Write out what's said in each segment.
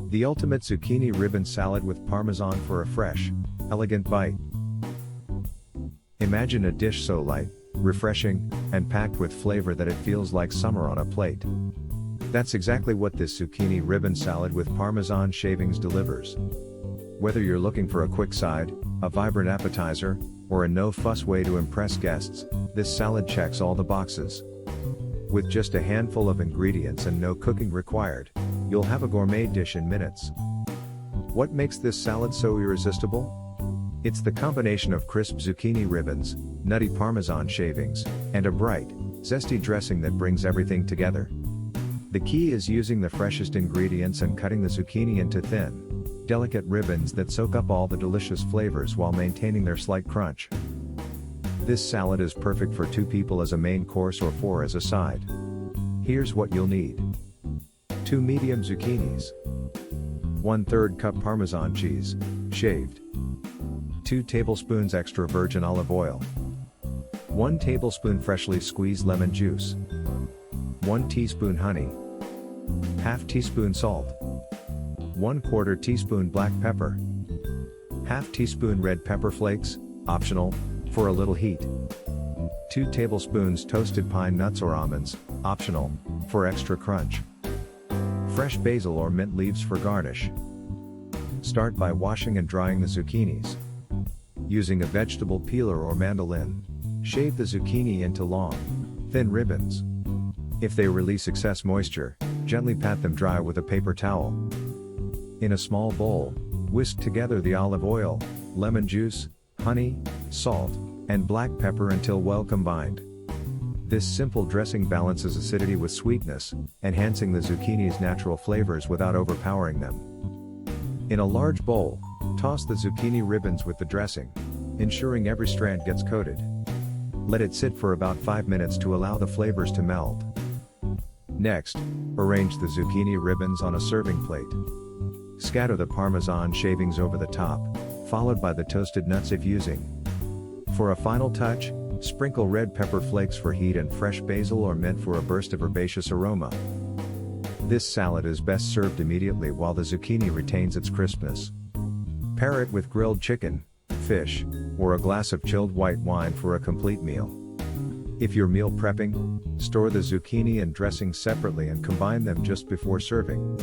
The ultimate zucchini ribbon salad with Parmesan for a fresh, elegant bite. Imagine a dish so light, refreshing, and packed with flavor that it feels like summer on a plate. That's exactly what this zucchini ribbon salad with Parmesan shavings delivers. Whether you're looking for a quick side, a vibrant appetizer, or a no-fuss way to impress guests, this salad checks all the boxes. With just a handful of ingredients and no cooking required, you'll have a gourmet dish in minutes. What makes this salad so irresistible? It's the combination of crisp zucchini ribbons, nutty Parmesan shavings, and a bright, zesty dressing that brings everything together. The key is using the freshest ingredients and cutting the zucchini into thin, delicate ribbons that soak up all the delicious flavors while maintaining their slight crunch. This salad is perfect for 2 people as a main course or 4 as a side. Here's what you'll need. 2 medium zucchinis. 1/3 cup Parmesan cheese, shaved. 2 tablespoons extra virgin olive oil. 1 tablespoon freshly squeezed lemon juice. 1 teaspoon honey. Half teaspoon salt. 1/4 teaspoon black pepper. Half teaspoon red pepper flakes, optional, for a little heat. 2 tablespoons toasted pine nuts or almonds, optional, for extra crunch. Fresh basil or mint leaves for garnish. Start by washing and drying the zucchinis. Using a vegetable peeler or mandolin, shave the zucchini into long, thin ribbons. If they release excess moisture, gently pat them dry with a paper towel. In a small bowl, whisk together the olive oil, lemon juice, honey, salt, and black pepper until well combined. This simple dressing balances acidity with sweetness, enhancing the zucchini's natural flavors without overpowering them. In a large bowl, toss the zucchini ribbons with the dressing, ensuring every strand gets coated. Let it sit for about 5 minutes to allow the flavors to meld. Next, arrange the zucchini ribbons on a serving plate. Scatter the Parmesan shavings over the top, followed by the toasted nuts if using. For a final touch, sprinkle red pepper flakes for heat and fresh basil or mint for a burst of herbaceous aroma. This salad is best served immediately while the zucchini retains its crispness. Pair it with grilled chicken, fish, or a glass of chilled white wine for a complete meal. If you're meal prepping, store the zucchini and dressing separately and combine them just before serving.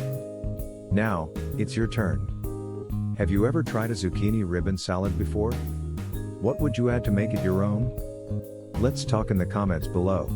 Now, it's your turn. Have you ever tried a zucchini ribbon salad before? What would you add to make it your own? Let's talk in the comments below.